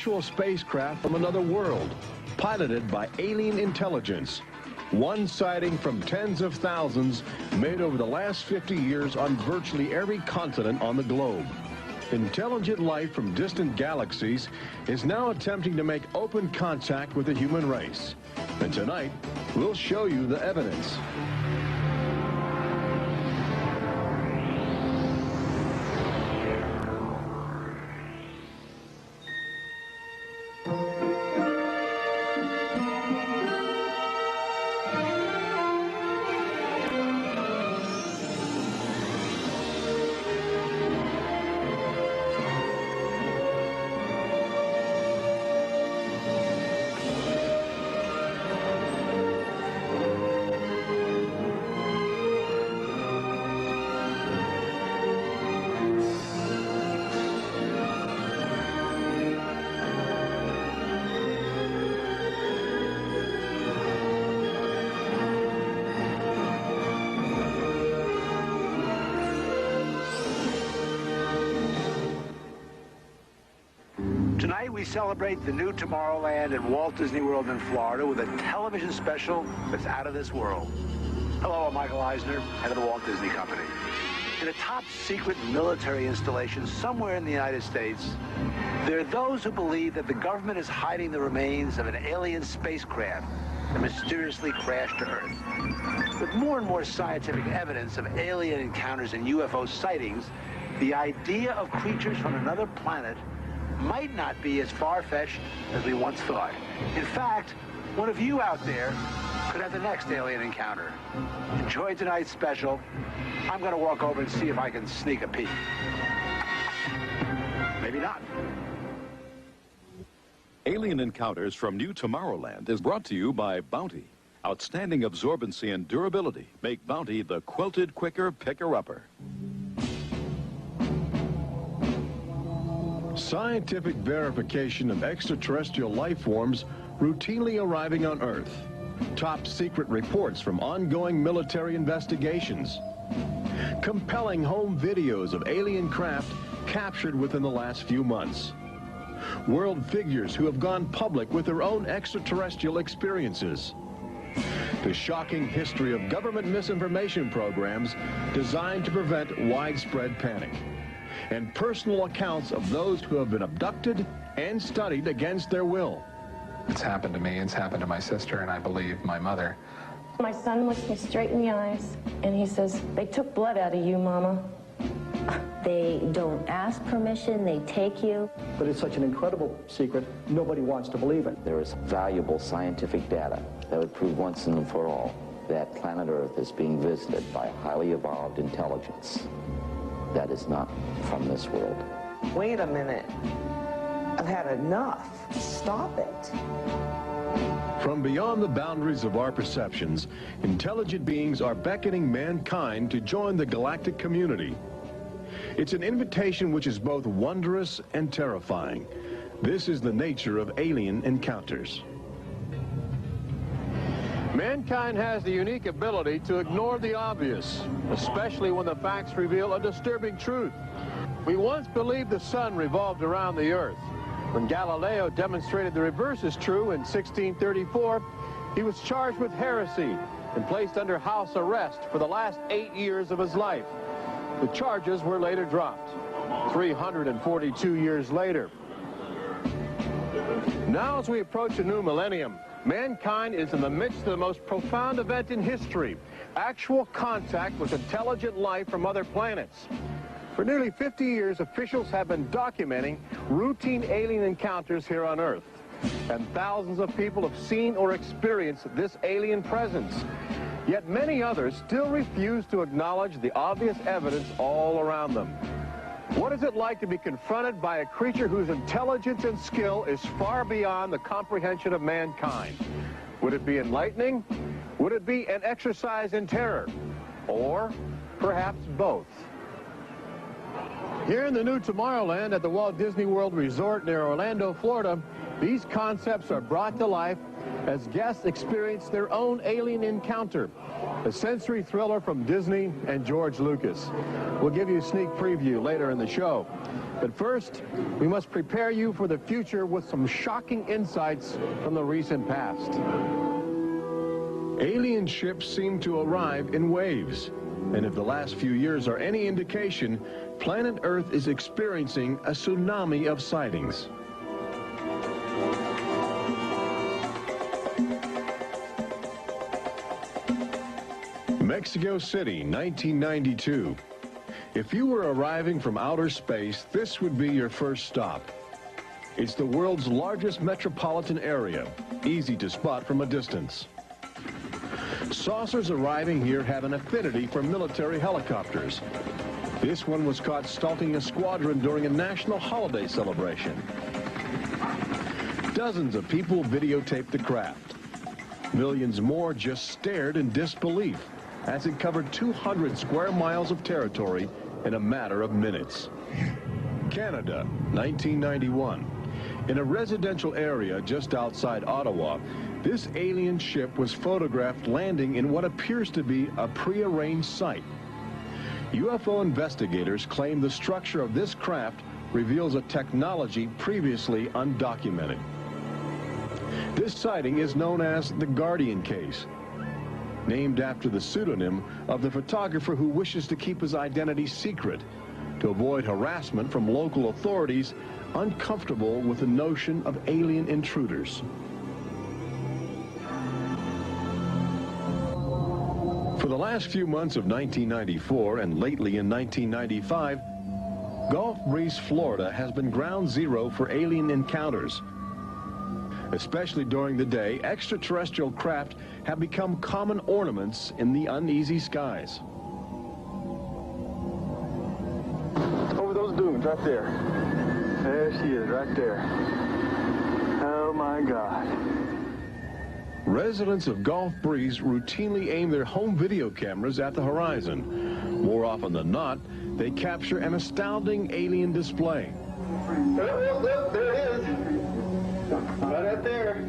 actual spacecraft from another world, piloted by alien intelligence. One sighting from tens of thousands made over the last 50 years on virtually every continent on the globe. Intelligent life from distant galaxies is now attempting to make open contact with the human race. And tonight, we'll show you the evidence. Tonight we celebrate the new Tomorrowland at Walt Disney World in Florida with a television special that's out of this world. Hello, I'm Michael Eisner, head of the Walt Disney Company. In a top-secret military installation somewhere in the United States, there are those who believe that the government is hiding the remains of an alien spacecraft that mysteriously crashed to Earth. With more and more scientific evidence of alien encounters and UFO sightings, the idea of creatures from another planet might not be as far-fetched as we once thought. In fact, one of you out there could have the next alien encounter. Enjoy tonight's special. I'm going to walk over and see if I can sneak a peek. Maybe not. Alien Encounters from New Tomorrowland is brought to you by Bounty. Outstanding absorbency and durability make Bounty the quilted quicker picker-upper. Scientific verification of extraterrestrial life forms routinely arriving on Earth. Top secret reports from ongoing military investigations. Compelling home videos of alien craft captured within the last few months. World figures who have gone public with their own extraterrestrial experiences. The shocking history of government misinformation programs designed to prevent widespread panic. And personal accounts of those who have been abducted and studied against their will. It's happened to me, it's happened to my sister, and I believe my mother. My son looks me straight in the eyes, and he says, "They took blood out of you, Mama." They don't ask permission, they take you. But it's such an incredible secret, nobody wants to believe it. There is valuable scientific data that would prove once and for all that planet Earth is being visited by highly evolved intelligence that is not from this world. Wait a minute. I've had enough. Stop it. From beyond the boundaries of our perceptions, intelligent beings are beckoning mankind to join the galactic community. It's an invitation which is both wondrous and terrifying. This is the nature of alien encounters. Mankind has the unique ability to ignore the obvious, especially when the facts reveal a disturbing truth. We once believed the sun revolved around the earth. When Galileo demonstrated the reverse is true in 1634, he was charged with heresy and placed under house arrest for the last 8 years of his life. The charges were later dropped, 342 years later. Now, as we approach a new millennium, mankind is in the midst of the most profound event in history, actual contact with intelligent life from other planets. For nearly 50 years, officials have been documenting routine alien encounters here on Earth. And thousands of people have seen or experienced this alien presence. Yet many others still refuse to acknowledge the obvious evidence all around them. What is it like to be confronted by a creature whose intelligence and skill is far beyond the comprehension of mankind? Would it be enlightening? Would it be an exercise in terror? Or perhaps both? Here in the new Tomorrowland at the Walt Disney World Resort near Orlando, Florida, these concepts are brought to life as guests experience their own alien encounter. a sensory thriller from Disney and George Lucas. We'll give you a sneak preview later in the show. But first, we must prepare you for the future with some shocking insights from the recent past. Alien ships seem to arrive in waves. And if the last few years are any indication, planet Earth is experiencing a tsunami of sightings. Mexico City, 1992. If you were arriving from outer space, this would be your first stop. It's the world's largest metropolitan area, easy to spot from a distance. Saucers arriving here have an affinity for military helicopters. This one was caught stalking a squadron during a national holiday celebration. Dozens of people videotaped the craft. Millions more just stared in disbelief as it covered 200 square miles of territory in a matter of minutes. Canada, 1991. In a residential area just outside Ottawa, this alien ship was photographed landing in what appears to be a prearranged site. UFO investigators claim the structure of this craft reveals a technology previously undocumented. This sighting is known as the Guardian case, named after the pseudonym of the photographer who wishes to keep his identity secret to avoid harassment from local authorities uncomfortable with the notion of alien intruders. For the last few months of 1994 and lately in 1995, Gulf Breeze, Florida has been ground zero for alien encounters. Especially during the day, extraterrestrial craft have become common ornaments in the uneasy skies. Over those dunes right there. There she is, right there. Oh my God. Residents of Gulf Breeze routinely aim their home video cameras at the horizon. More often than not, they capture an astounding alien display. There it is. Right up there.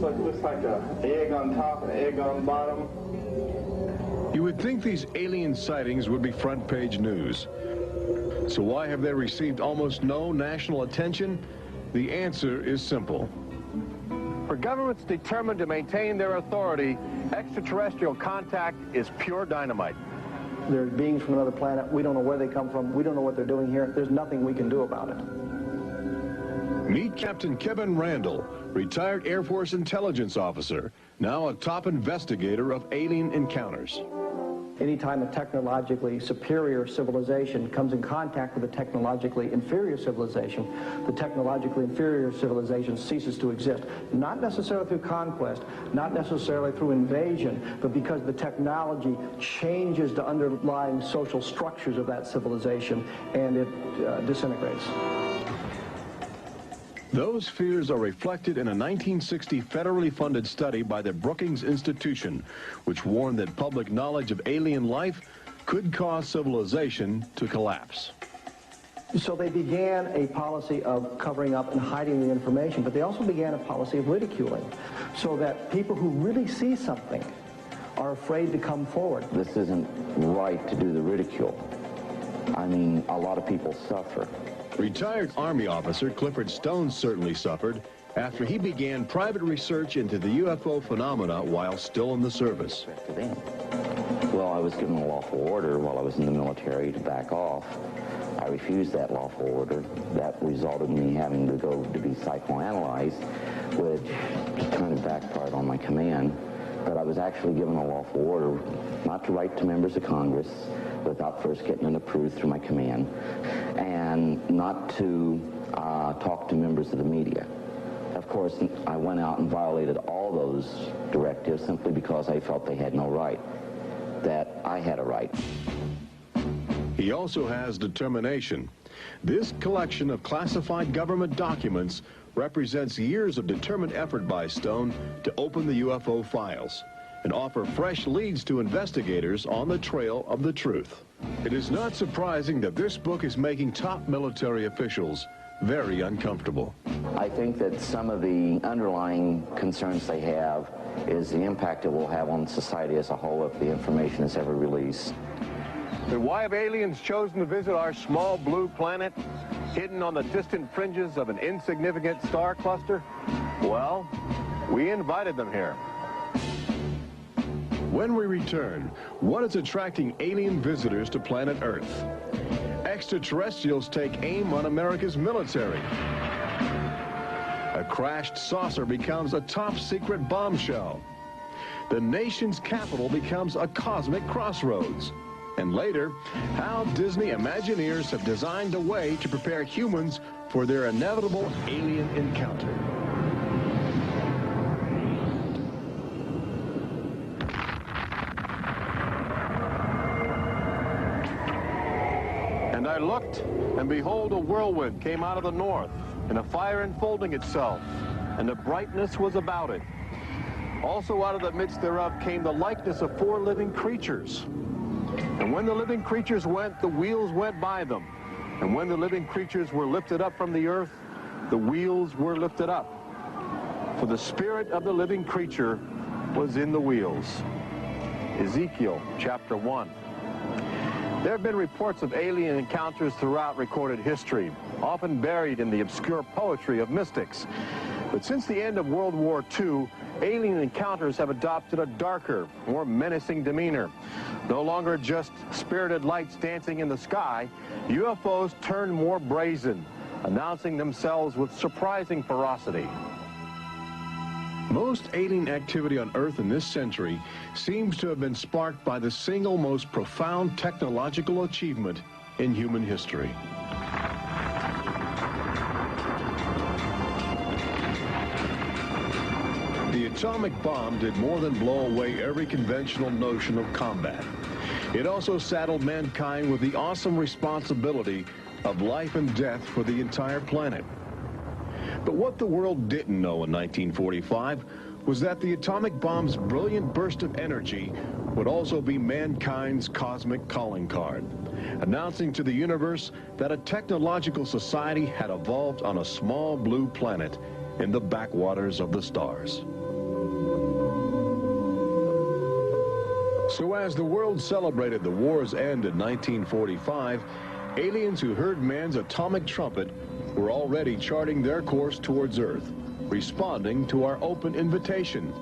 Looks like an egg on top and an egg on bottom. You would think these alien sightings would be front page news. So why have they received almost no national attention? The answer is simple. For governments determined to maintain their authority, extraterrestrial contact is pure dynamite. They're beings from another planet. We don't know where they come from. We don't know what they're doing here. There's nothing we can do about it. Meet Captain Kevin Randall, retired Air Force intelligence officer, now a top investigator of alien encounters. Anytime a technologically superior civilization comes in contact with a technologically inferior civilization, the technologically inferior civilization ceases to exist. Not necessarily through conquest, not necessarily through invasion, but because the technology changes the underlying social structures of that civilization and it disintegrates. Those fears are reflected in a 1960 federally funded study by the Brookings Institution, which warned that public knowledge of alien life could cause civilization to collapse. So they began a policy of covering up and hiding the information, but they also began a policy of ridiculing, so that people who really see something are afraid to come forward. This isn't right to do the ridicule. I mean, a lot of people suffer. Retired Army officer Clifford Stone certainly suffered after he began private research into the UFO phenomena while still in the service. Well, I was given a lawful order while I was in the military to back off. I refused that lawful order. That resulted in me having to go to be psychoanalyzed, which kind of backfired on my command. But I was actually given a lawful order not to write to members of Congress without first getting it approved through my command, and not to talk to members of the media. Of course, I went out and violated all those directives simply because I felt they had no right, that I had a right. He also has determination. This collection of classified government documents represents years of determined effort by Stone to open the UFO files and offer fresh leads to investigators on the trail of the truth. It is not surprising that this book is making top military officials very uncomfortable. I think that some of the underlying concerns they have is the impact it will have on society as a whole if the information is ever released. But why have aliens chosen to visit our small blue planet, hidden on the distant fringes of an insignificant star cluster? Well, we invited them here. When we return, what is attracting alien visitors to planet Earth? Extraterrestrials take aim on America's military. A crashed saucer becomes a top-secret bombshell. The nation's capital becomes a cosmic crossroads. And later, how Disney Imagineers have designed a way to prepare humans for their inevitable alien encounter. And I looked, and behold, a whirlwind came out of the north, and a fire enfolding itself, and the brightness was about it. Also out of the midst thereof came the likeness of 4 living creatures. And when the living creatures went, the wheels went by them. And when the living creatures were lifted up from the earth, the wheels were lifted up. For the spirit of the living creature was in the wheels. Ezekiel chapter 1. There have been reports of alien encounters throughout recorded history, often buried in the obscure poetry of mystics. But since the end of World War II, alien encounters have adopted a darker, more menacing demeanor. No longer just spirited lights dancing in the sky, UFOs turn more brazen, announcing themselves with surprising ferocity. Most alien activity on Earth in this century seems to have been sparked by the single most profound technological achievement in human history. The atomic bomb did more than blow away every conventional notion of combat. It also saddled mankind with the awesome responsibility of life and death for the entire planet. But what the world didn't know in 1945 was that the atomic bomb's brilliant burst of energy would also be mankind's cosmic calling card, announcing to the universe that a technological society had evolved on a small blue planet in the backwaters of the stars. So as the world celebrated the war's end in 1945, aliens who heard man's atomic trumpet were already charting their course towards Earth, responding to our open invitation.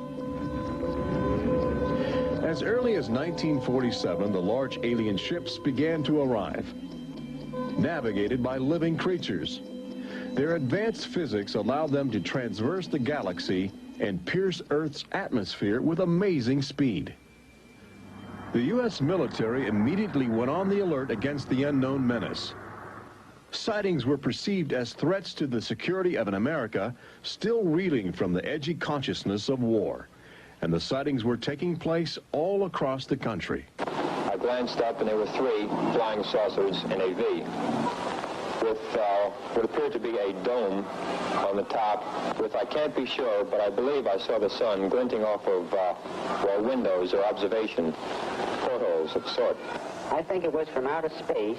As early as 1947, the large alien ships began to arrive, navigated by living creatures. Their advanced physics allowed them to traverse the galaxy and pierce Earth's atmosphere with amazing speed. The U.S. military immediately went on the alert against the unknown menace. Sightings were perceived as threats to the security of an America still reeling from the edgy consciousness of war. And the sightings were taking place all across the country. I glanced up and there were 3 flying saucers in a V with what appeared to be a dome on the top with, I can't be sure, but I believe I saw the sun glinting off of windows or observation portholes of sort. I think it was from outer space,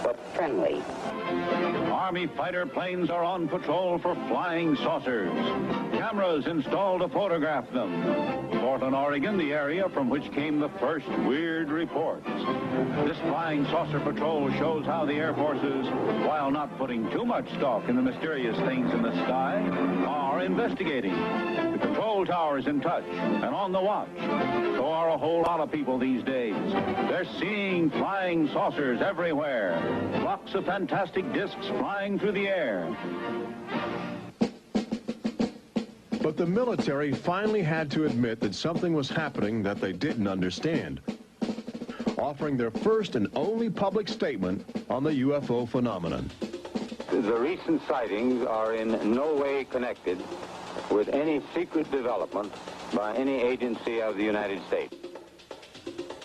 but friendly. Army fighter planes are on patrol for flying saucers. Cameras installed to photograph them. Portland, Oregon, the area from which came the first weird reports. This flying saucer patrol shows how the Air Forces, while not putting too much stock in the mysterious things in the sky, are investigating. The control tower is in touch and on the watch. So are a whole lot of people these days. They're seeing flying saucers everywhere. Flocks of fantastic discs flying through the air. But the military finally had to admit that something was happening that they didn't understand, offering their first and only public statement on the UFO phenomenon. The recent sightings are in no way connected with any secret development by any agency of the United States.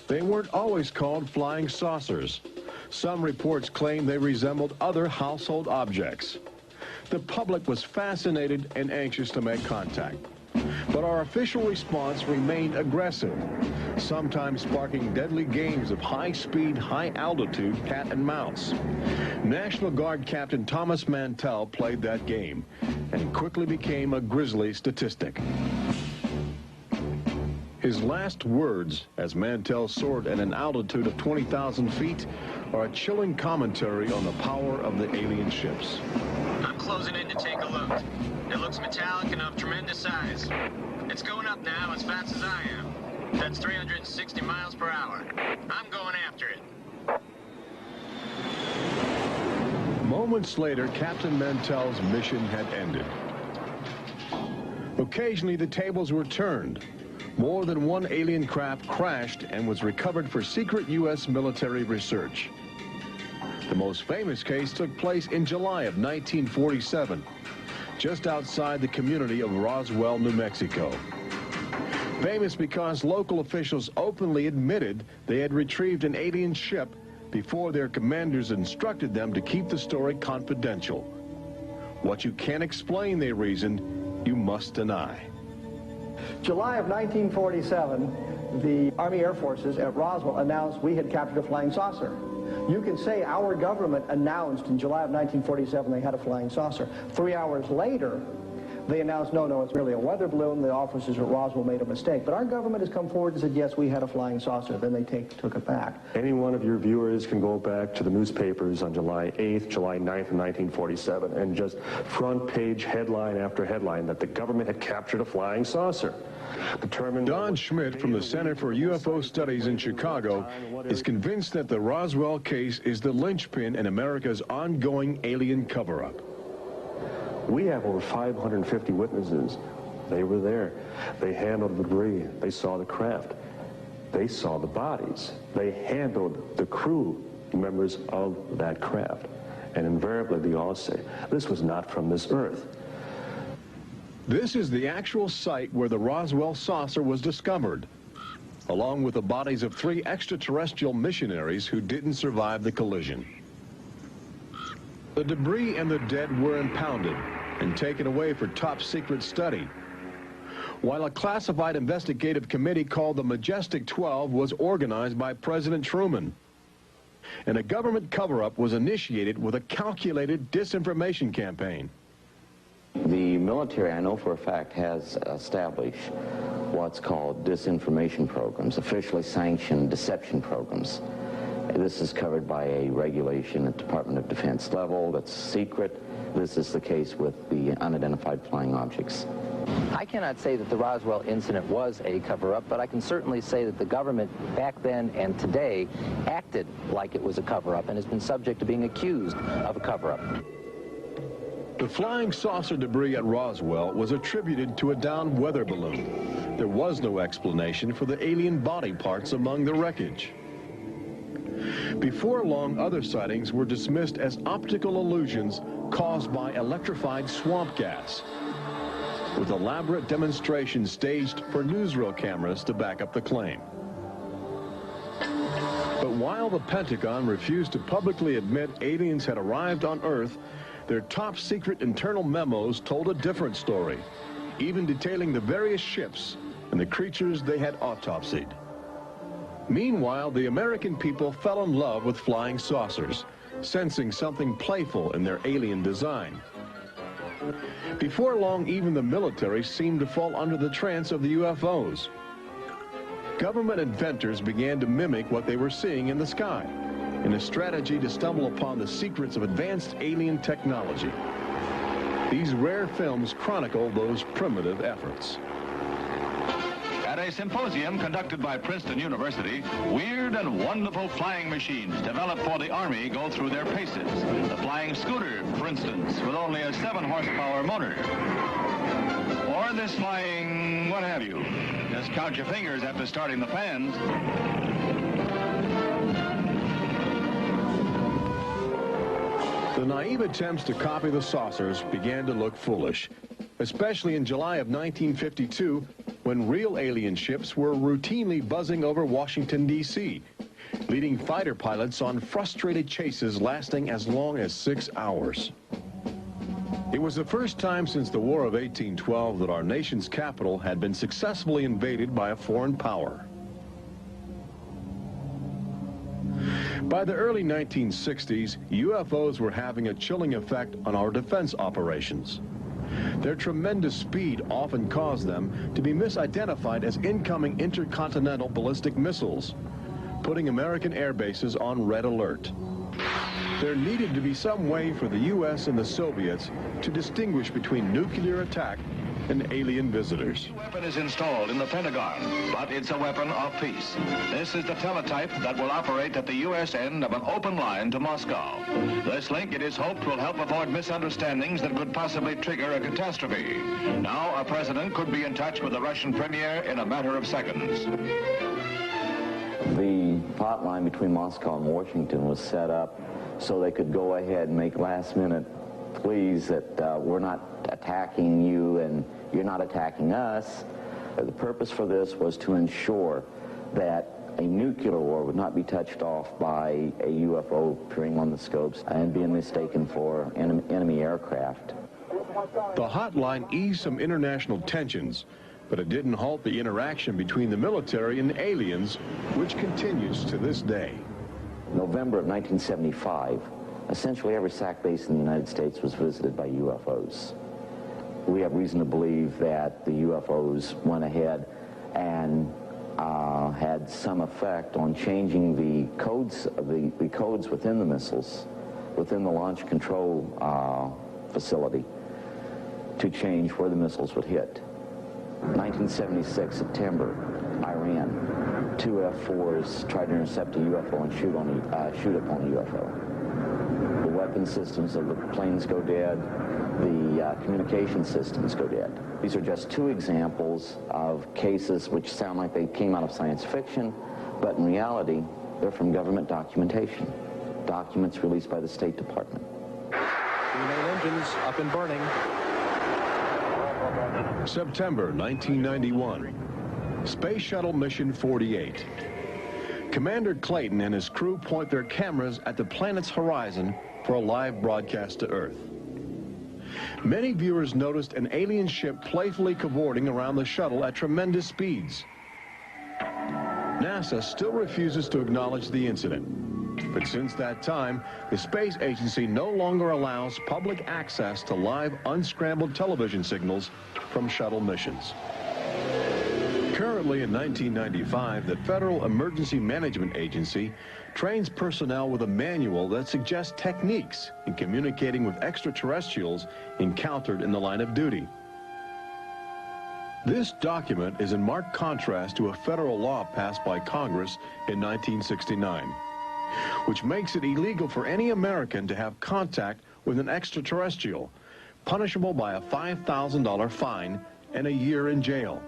They weren't always called flying saucers. Some reports claim they resembled other household objects. The public was fascinated and anxious to make contact. But our official response remained aggressive, sometimes sparking deadly games of high-speed, high-altitude cat and mouse. National Guard Captain Thomas Mantell played that game and quickly became a grisly statistic. His last words, as Mantell soared at an altitude of 20,000 feet, are a chilling commentary on the power of the alien ships. I'm closing in to take a look. It looks metallic and of tremendous size. It's going up now as fast as I am. That's 360 miles per hour. I'm going after it. Moments later, Captain Mantell's mission had ended. Occasionally, the tables were turned. More than one alien craft crashed and was recovered for secret U.S. military research. The most famous case took place in July of 1947, just outside the community of Roswell, New Mexico. Famous because local officials openly admitted they had retrieved an alien ship before their commanders instructed them to keep the story confidential. What you can't explain, they reasoned, you must deny. July of 1947, the Army Air Forces at Roswell announced we had captured a flying saucer. You can say our government announced in July of 1947 they had a flying saucer. 3 hours later, they announced, no, it's merely a weather balloon. The officers at Roswell made a mistake. But our government has come forward and said, yes, we had a flying saucer. Then they took it back. Any one of your viewers can go back to the newspapers on July 8th, July 9th of 1947, and just front page headline after headline that the government had captured a flying saucer. Don Schmidt from the Center for UFO Studies in Chicago is convinced that the Roswell case is the linchpin in America's ongoing alien cover-up. We have over 550 witnesses. They were there. They handled the debris. They saw the craft. They saw the bodies. They handled the crew members of that craft. And invariably, they all say, this was not from this earth. This is the actual site where the Roswell saucer was discovered, along with the bodies of 3 extraterrestrial missionaries who didn't survive the collision. The debris and the dead were impounded and taken away for top-secret study, while a classified investigative committee called the Majestic 12 was organized by President Truman. And a government cover-up was initiated with a calculated disinformation campaign. The military, I know for a fact, has established what's called disinformation programs, officially sanctioned deception programs. This is covered by a regulation at Department of Defense level that's secret. This is the case with the unidentified flying objects. I cannot say that the Roswell incident was a cover-up, but I can certainly say that the government back then and today acted like it was a cover-up and has been subject to being accused of a cover-up. The flying saucer debris at Roswell was attributed to a downed weather balloon. There was no explanation for the alien body parts among the wreckage. Before long, other sightings were dismissed as optical illusions caused by electrified swamp gas, with elaborate demonstrations staged for newsreel cameras to back up the claim. But while the Pentagon refused to publicly admit aliens had arrived on Earth, their top-secret internal memos told a different story, even detailing the various ships and the creatures they had autopsied. Meanwhile, the American people fell in love with flying saucers, sensing something playful in their alien design. Before long, even the military seemed to fall under the trance of the UFOs. Government inventors began to mimic what they were seeing in the sky, in a strategy to stumble upon the secrets of advanced alien technology. These rare films chronicle those primitive efforts. At a symposium conducted by Princeton University, weird and wonderful flying machines developed for the Army go through their paces. The flying scooter, for instance, with only a 7-horsepower motor. Or this flying what have you. Just count your fingers after starting the fans. The naive attempts to copy the saucers began to look foolish, especially in July of 1952, when real alien ships were routinely buzzing over Washington, D.C., leading fighter pilots on frustrated chases lasting as long as 6 hours. It was the first time since the War of 1812 that our nation's capital had been successfully invaded by a foreign power. By the early 1960s, UFOs were having a chilling effect on our defense operations. Their tremendous speed often caused them to be misidentified as incoming intercontinental ballistic missiles, putting American air bases on red alert. There needed to be some way for the U.S. and the Soviets to distinguish between nuclear attack and alien visitors. The weapon is installed in the Pentagon, but it's a weapon of peace. This is the teletype that will operate at the U.S. end of an open line to Moscow. This link, it is hoped, will help avoid misunderstandings that could possibly trigger a catastrophe. Now, a president could be in touch with the Russian premier in a matter of seconds. The hotline between Moscow and Washington was set up so they could go ahead and make last-minute pleas that we're not attacking you and you're not attacking us. The purpose for this was to ensure that a nuclear war would not be touched off by a UFO appearing on the scopes and being mistaken for enemy aircraft. The hotline eased some international tensions, but it didn't halt the interaction between the military and the aliens, which continues to this day. November of 1975, essentially every SAC base in the United States was visited by UFOs. We have reason to believe that the UFOs went ahead and had some effect on changing the codes within the missiles, within the launch control facility, to change where the missiles would hit. 1976, September, Iran. 2 F-4s tried to intercept a UFO and shoot upon a UFO. The weapon systems of the planes go dead. The communication systems go dead. These are just 2 examples of cases which sound like they came out of science fiction, but in reality, they're from government documentation. Documents released by the State Department. 3 main engines up and burning. September 1991. Space Shuttle Mission 48. Commander Clayton and his crew point their cameras at the planet's horizon for a live broadcast to Earth. Many viewers noticed an alien ship playfully cavorting around the shuttle at tremendous speeds. NASA still refuses to acknowledge the incident. But since that time, the space agency no longer allows public access to live unscrambled television signals from shuttle missions. Currently in 1995, the Federal Emergency Management Agency trains personnel with a manual that suggests techniques in communicating with extraterrestrials encountered in the line of duty. This document is in marked contrast to a federal law passed by Congress in 1969, which makes it illegal for any American to have contact with an extraterrestrial, punishable by a $5,000 fine and a year in jail.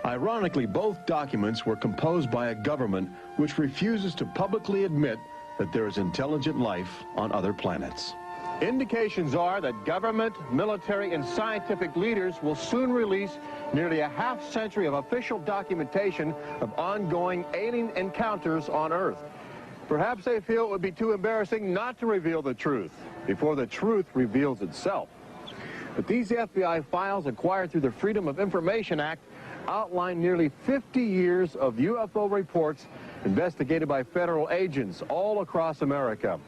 Ironically, both documents were composed by a government which refuses to publicly admit that there is intelligent life on other planets. Indications are that government, military, and scientific leaders will soon release nearly a half-century of official documentation of ongoing alien encounters on Earth. Perhaps they feel it would be too embarrassing not to reveal the truth before the truth reveals itself. But these FBI files acquired through the Freedom of Information Act outline nearly 50 years of UFO reports investigated by federal agents all across America.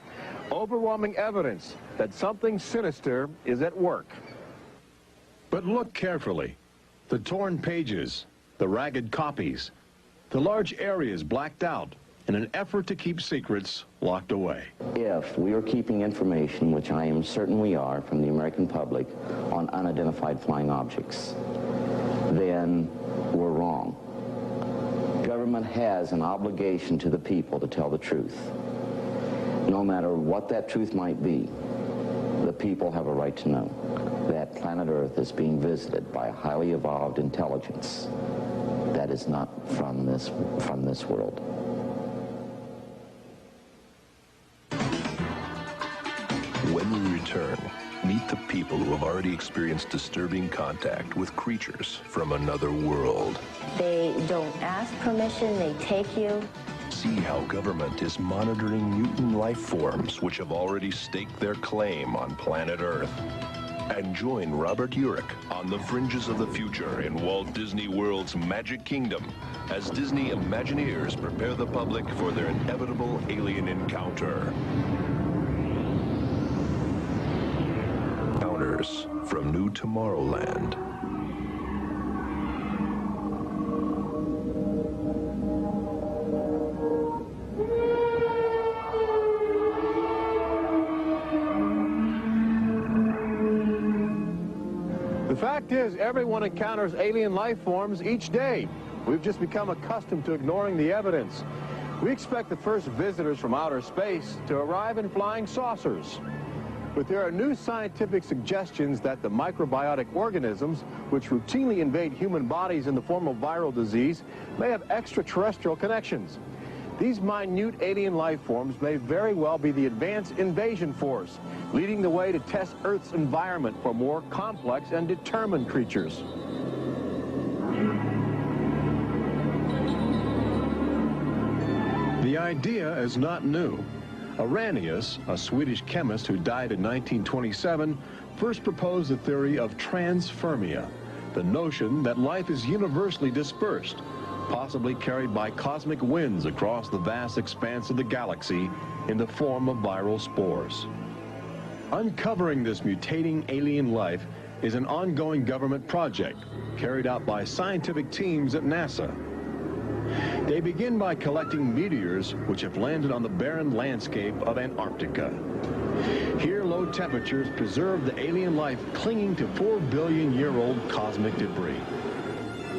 Overwhelming evidence that something sinister is at work. But look carefully. The torn pages, the ragged copies, the large areas blacked out in an effort to keep secrets locked away. If we are keeping information, which I am certain we are, from the American public on unidentified flying objects, then we're wrong. Government has an obligation to the people to tell the truth. No matter what that truth might be, the people have a right to know that planet Earth is being visited by a highly evolved intelligence that is not from this world. When we return, meet the people who have already experienced disturbing contact with creatures from another world. They don't ask permission, they take you. see how government is monitoring mutant life forms which have already staked their claim on planet Earth. And join Robert Urich on the fringes of the future in Walt Disney World's Magic Kingdom as Disney Imagineers prepare the public for their inevitable alien encounter. Encounters from New Tomorrowland. The fact is, everyone encounters alien life forms each day. We've just become accustomed to ignoring the evidence. We expect the first visitors from outer space to arrive in flying saucers. But there are new scientific suggestions that the microbiotic organisms, which routinely invade human bodies in the form of viral disease, may have extraterrestrial connections. These minute alien life forms may very well be the advanced invasion force, leading the way to test Earth's environment for more complex and determined creatures. The idea is not new. Arrhenius, a Swedish chemist who died in 1927, first proposed the theory of transfermia, the notion that life is universally dispersed, possibly carried by cosmic winds across the vast expanse of the galaxy in the form of viral spores. Uncovering this mutating alien life is an ongoing government project carried out by scientific teams at NASA. They begin by collecting meteors which have landed on the barren landscape of Antarctica. Here, low temperatures preserve the alien life clinging to 4 billion-year-old cosmic debris.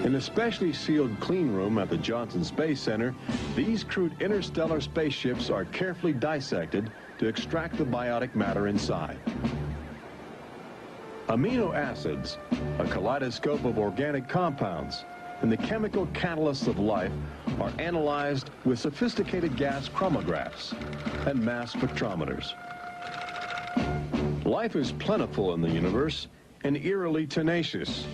In a specially sealed clean room at the Johnson Space Center, these crude interstellar spaceships are carefully dissected to extract the biotic matter inside. Amino acids, a kaleidoscope of organic compounds, and the chemical catalysts of life are analyzed with sophisticated gas chromatographs and mass spectrometers. Life is plentiful in the universe and eerily tenacious.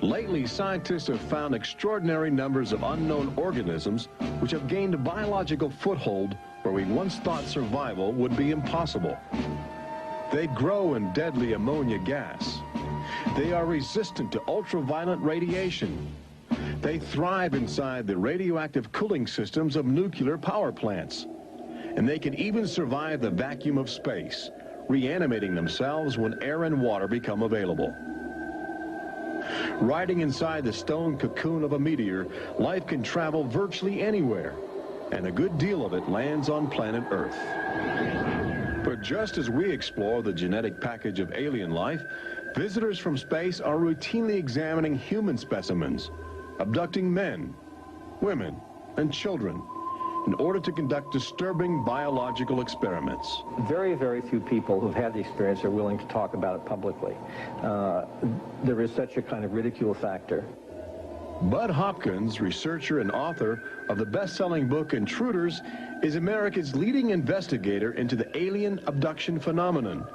Lately, scientists have found extraordinary numbers of unknown organisms which have gained a biological foothold where we once thought survival would be impossible. They grow in deadly ammonia gas. They are resistant to ultraviolet radiation. They thrive inside the radioactive cooling systems of nuclear power plants. And they can even survive the vacuum of space, reanimating themselves when air and water become available. Riding inside the stone cocoon of a meteor, life can travel virtually anywhere, and a good deal of it lands on planet Earth. But just as we explore the genetic package of alien life, visitors from space are routinely examining human specimens, abducting men, women, and children in order to conduct disturbing biological experiments. Very, very few people who've had the experience are willing to talk about it publicly. There is such a kind of ridicule factor. Bud Hopkins, researcher and author of the best-selling book Intruders, is America's leading investigator into the alien abduction phenomenon,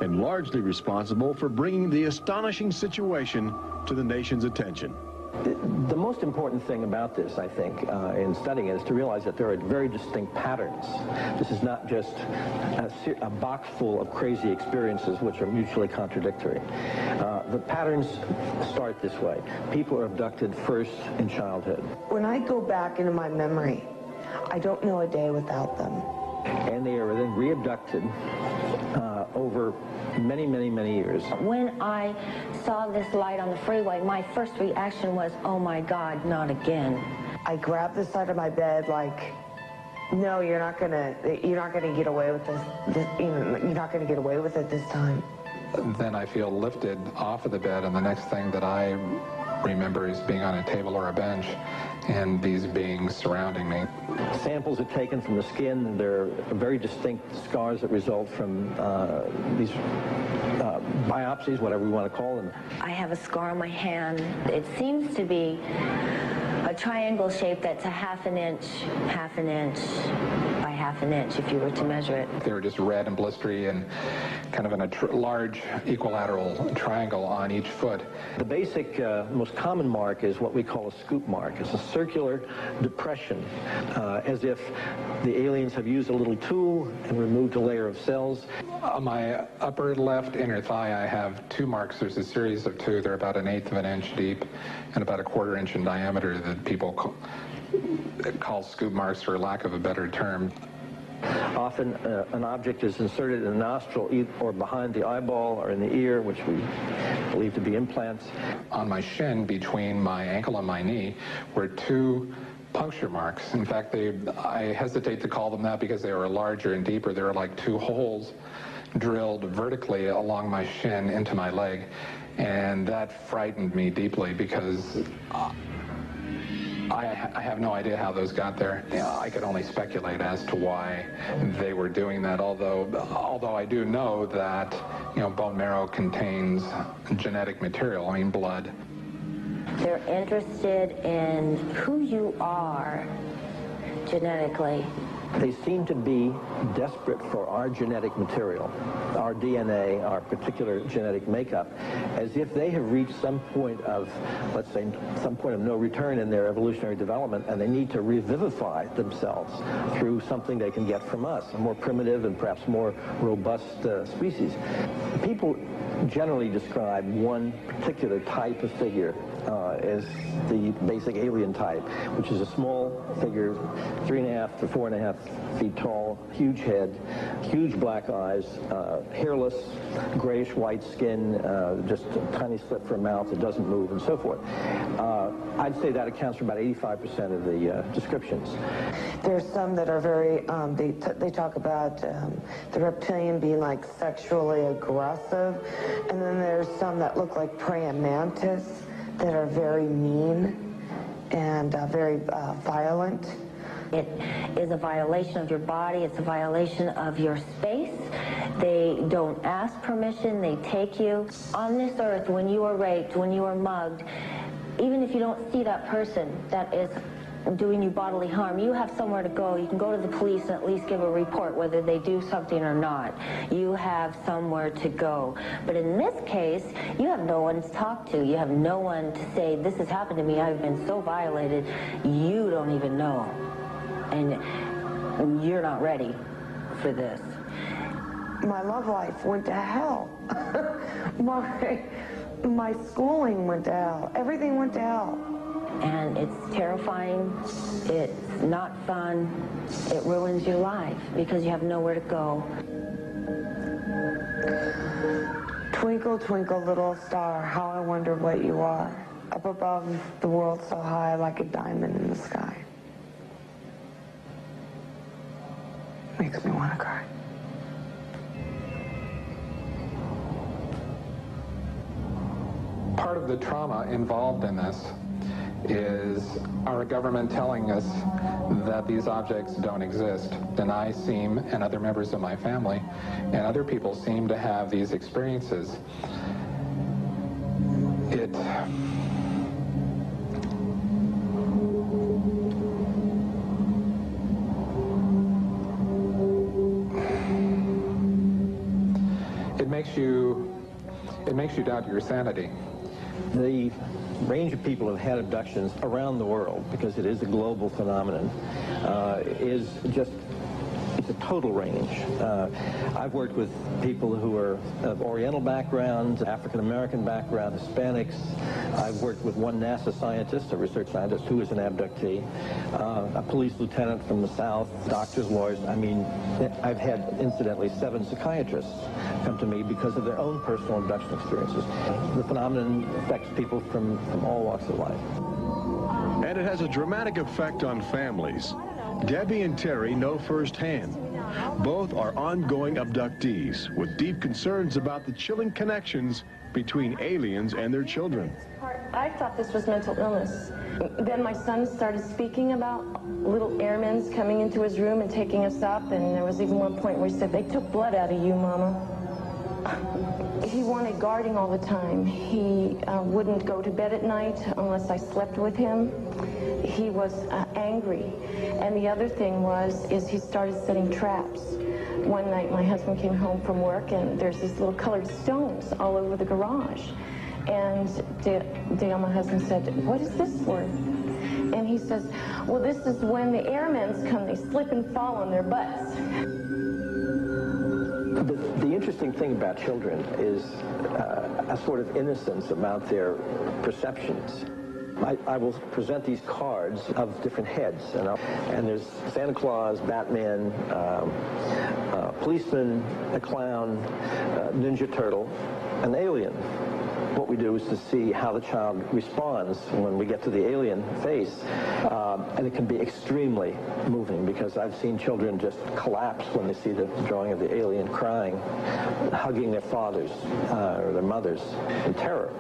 and largely responsible for bringing the astonishing situation to the nation's attention. The most important thing about this, I think, in studying it, is to realize that there are very distinct patterns. This is not just a box full of crazy experiences which are mutually contradictory. The patterns start this way. People are abducted first in childhood. When I go back into my memory, I don't know a day without them. And they are then re-abducted over many, many, many years. When I saw this light on the freeway, my first reaction was, oh my God, not again. I grabbed the side of my bed like, no, you're not gonna get away with this. You're not gonna get away with it this time. Then I feel lifted off of the bed, and the next thing that I remember is being on a table or a bench and these beings surrounding me. Samples are taken from the skin. There are very distinct scars that result from these biopsies, whatever we want to call them. I have a scar on my hand. It seems to be a a triangle shape that's a half an inch by half an inch if you were to measure it. They were just red and blistery and kind of in a large equilateral triangle on each foot. The basic, most common mark is what we call a scoop mark. It's a circular depression, as if the aliens have used a little tool and removed a layer of cells. On my upper left inner thigh, I have 2 marks. There's a series of 2. They're about 1/8 of an inch deep and about 1/4 inch in diameter that people call scoop marks, for lack of a better term. Often an object is inserted in the nostril or behind the eyeball or in the ear, which we believe to be implants. On my shin, between my ankle and my knee, were 2 puncture marks. In fact, I hesitate to call them that because they were larger and deeper. They were like 2 holes drilled vertically along my shin into my leg. And that frightened me deeply because I have no idea how those got there. I could only speculate as to why they were doing that, although I do know that, bone marrow contains genetic material, blood. They're interested in who you are genetically. They seem to be desperate for our genetic material, our DNA, our particular genetic makeup, as if they have reached some point of, let's say, some point of no return in their evolutionary development, and they need to revivify themselves through something they can get from us, a more primitive and perhaps more robust species. People generally describe one particular type of figure as the basic alien type, which is a small figure, 3.5 to 4.5 feet tall, huge head, huge black eyes, hairless, grayish-white skin, just a tiny slit for a mouth that doesn't move, and so forth. I'd say that accounts for about 85% of the descriptions. There's some that are very, they talk about the reptilian being like sexually aggressive, and then there's some that look like praying mantis that are very mean and very violent. It is a violation of your body. It's a violation of your space. They don't ask permission. They take you. On this earth, when you are raped, when you are mugged, even if you don't see that person that is doing you bodily harm, you have somewhere to go. You can go to the police and at least give a report whether they do something or not. You have somewhere to go. But in this case, you have no one to talk to. You have no one to say, this has happened to me. I've been so violated. You don't even know. And you're not ready for this. My love life went to hell. My schooling went to hell. Everything went to hell. And it's terrifying, it's not fun, it ruins your life because you have nowhere to go. Twinkle, twinkle, little star, how I wonder what you are. Up above the world so high like a diamond in the sky. Makes me want to cry. Part of the trauma involved in this is our government telling us that these objects don't exist. And I seem, and other members of my family, and other people seem to have these experiences. It makes you doubt your sanity. The range of people who have had abductions around the world, because it is a global phenomenon, is just, it's a total range. I've worked with people who are of Oriental backgrounds, African-American background, Hispanics. I've worked with one NASA scientist, a research scientist, who is an abductee, a police lieutenant from the South, doctors, lawyers. I mean, I've had, incidentally, 7 psychiatrists come to me because of their own personal abduction experiences. The phenomenon affects people from all walks of life. And it has a dramatic effect on families. Debbie and Terry know firsthand. Both are ongoing abductees with deep concerns about the chilling connections between aliens and their children. I thought this was mental illness. Then my son started speaking about little airmen coming into his room and taking us up, and there was even one point where he said, "They took blood out of you, Mama." He wanted guarding all the time. He wouldn't go to bed at night unless I slept with him. he was angry. And the other thing is he started setting traps. One night my husband came home from work and there's these little colored stones all over the garage. And Dale, my husband, said, "What is this for?" And he says, "Well, this is when the airmen come, they slip and fall on their butts." The interesting thing about children is a sort of innocence about their perceptions. I will present these cards of different heads, and there's Santa Claus, Batman, policeman, a clown, Ninja Turtle, an alien. What we do is to see how the child responds when we get to the alien face, and it can be extremely moving because I've seen children just collapse when they see the drawing of the alien crying, hugging their fathers or their mothers in terror.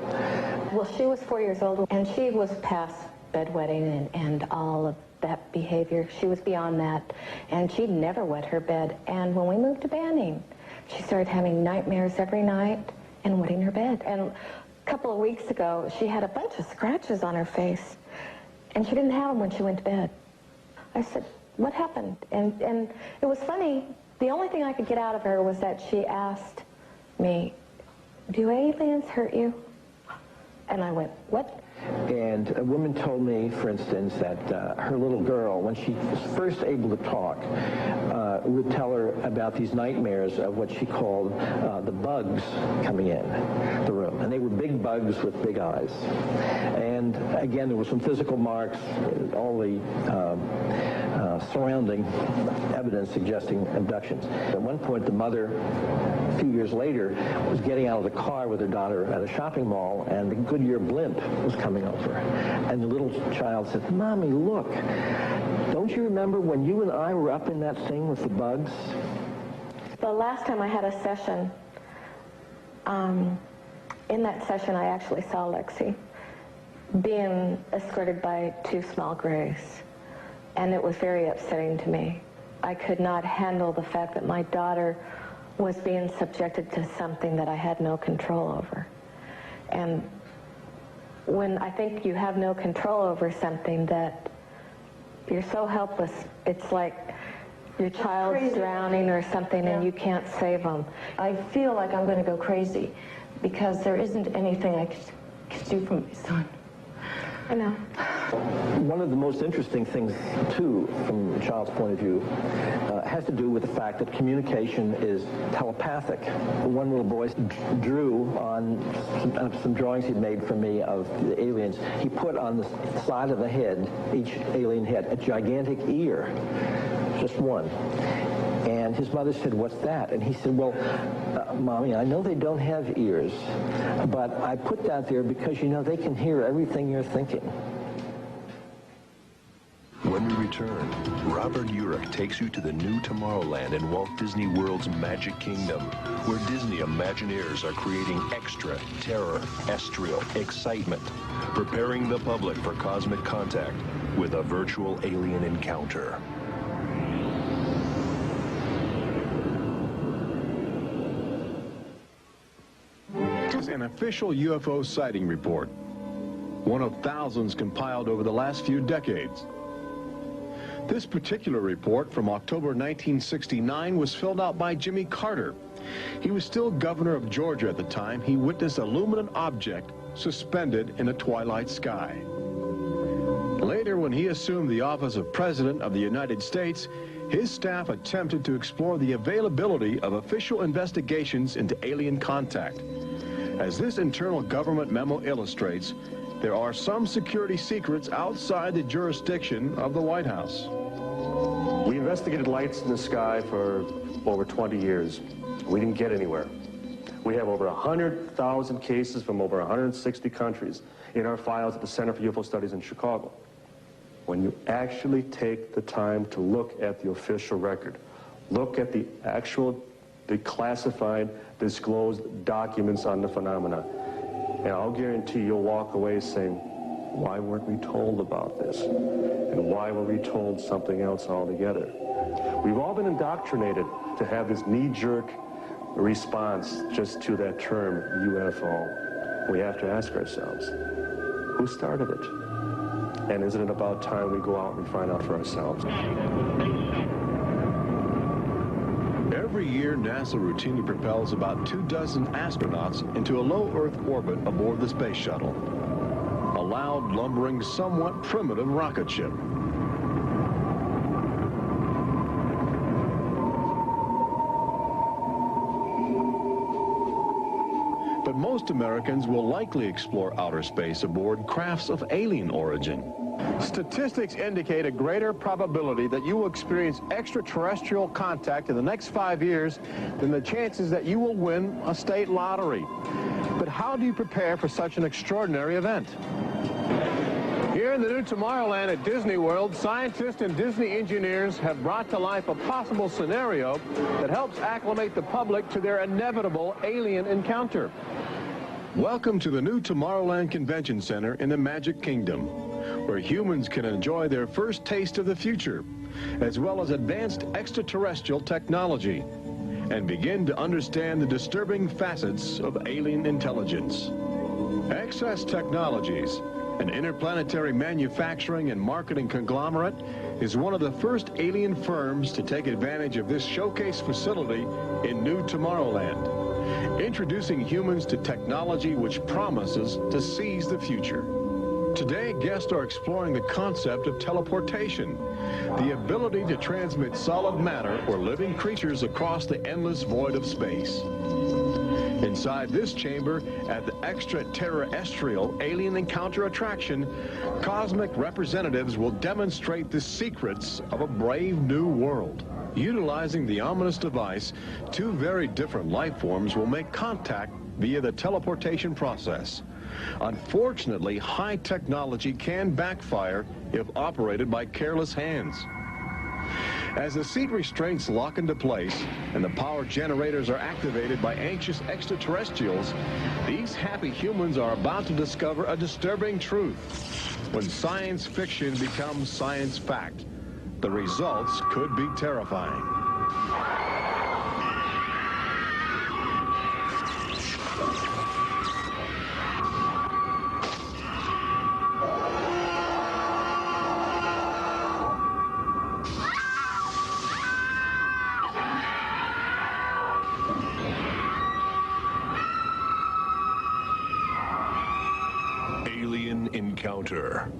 Well, she was 4 years old, and she was past bedwetting and all of that behavior. She was beyond that, and she'd never wet her bed. And when we moved to Banning, she started having nightmares every night and wetting her bed. And a couple of weeks ago, she had a bunch of scratches on her face, and she didn't have them when she went to bed. I said, "What happened?" And it was funny. The only thing I could get out of her was that she asked me, "Do aliens hurt you?" And I went, "What?" And a woman told me, for instance, that her little girl, when she was first able to talk, would tell her about these nightmares of what she called the bugs coming in the room. And they were big bugs with big eyes. And again, there were some physical marks, all the surrounding evidence suggesting abductions. At one point, the mother, a few years later, was getting out of the car with her daughter at a shopping mall, and the Goodyear blimp was coming over. And the little child said, "Mommy, look, don't you remember when you and I were up in that thing with the bugs?" The last time I had a session, in that session I actually saw Lexi being escorted by two small grays. And it was very upsetting to me. I could not handle the fact that my daughter was being subjected to something that I had no control over. And when I think you have no control over something, that you're so helpless, it's like your child's drowning or something, and you can't save them. I feel like I'm going to go crazy because there isn't anything I could do for my son. I know. One of the most interesting things, too, from a child's point of view, has to do with the fact that communication is telepathic. One little boy drew on some drawings he'd made for me of the aliens. He put on the side of the head, each alien head, a gigantic ear, just one. And his mother said, "What's that?" And he said, "Well, Mommy, I know they don't have ears, but I put that there because, you know, they can hear everything you're thinking." When we return, Robert Urich takes you to the new Tomorrowland in Walt Disney World's Magic Kingdom, where Disney Imagineers are creating extra terrestrial excitement, preparing the public for cosmic contact with a virtual alien encounter. An official UFO sighting report, one of thousands compiled over the last few decades. This particular report from October 1969 was filled out by Jimmy Carter. He was still governor of Georgia at the time. He witnessed a luminous object suspended in a twilight sky. Later, when he assumed the office of President of the United States, his staff attempted to explore the availability of official investigations into alien contact. As this internal government memo illustrates, there are some security secrets outside the jurisdiction of the White House. We investigated lights in the sky for over 20 years. We didn't get anywhere. We have over 100,000 cases from over 160 countries in our files at the Center for UFO Studies in Chicago. When you actually take the time to look at the official record, look at the classified, disclosed documents on the phenomena, and I'll guarantee you'll walk away saying, why weren't we told about this? And why were we told something else altogether? We've all been indoctrinated to have this knee-jerk response just to that term, UFO. We have to ask ourselves, who started it? And isn't it about time we go out and find out for ourselves? Every year, NASA routinely propels about 24 astronauts into a low Earth orbit aboard the space shuttle, a loud, lumbering, somewhat primitive rocket ship. But most Americans will likely explore outer space aboard crafts of alien origin. Statistics indicate a greater probability that you will experience extraterrestrial contact in the next 5 years than the chances that you will win a state lottery. But how do you prepare for such an extraordinary event? Here in the new Tomorrowland at Disney World, scientists and Disney engineers have brought to life a possible scenario that helps acclimate the public to their inevitable alien encounter. Welcome to the new Tomorrowland Convention Center in the Magic Kingdom, where humans can enjoy their first taste of the future, as well as advanced extraterrestrial technology, and begin to understand the disturbing facets of alien intelligence. Access Technologies, an interplanetary manufacturing and marketing conglomerate, is one of the first alien firms to take advantage of this showcase facility in new Tomorrowland, introducing humans to technology which promises to seize the future. Today, guests are exploring the concept of teleportation, the ability to transmit solid matter or living creatures across the endless void of space. Inside this chamber, at the extraterrestrial alien encounter attraction, cosmic representatives will demonstrate the secrets of a brave new world. Utilizing the ominous device, two very different life forms will make contact via the teleportation process. Unfortunately, high technology can backfire if operated by careless hands. As the seat restraints lock into place and the power generators are activated by anxious extraterrestrials, these happy humans are about to discover a disturbing truth. When science fiction becomes science fact, the results could be terrifying. Alien Encounter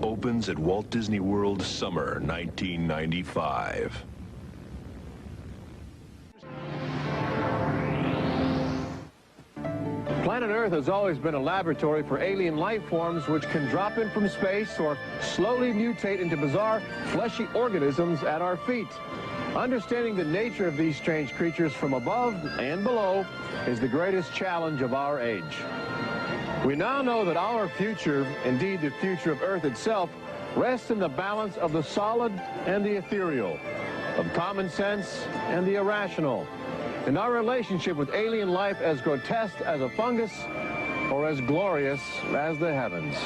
opens at Walt Disney World summer 1995. Planet Earth has always been a laboratory for alien life forms which can drop in from space or slowly mutate into bizarre, fleshy organisms at our feet. Understanding the nature of these strange creatures from above and below is the greatest challenge of our age. We now know that our future, indeed the future of Earth itself, rests in the balance of the solid and the ethereal, of common sense and the irrational, in our relationship with alien life as grotesque as a fungus or as glorious as the heavens.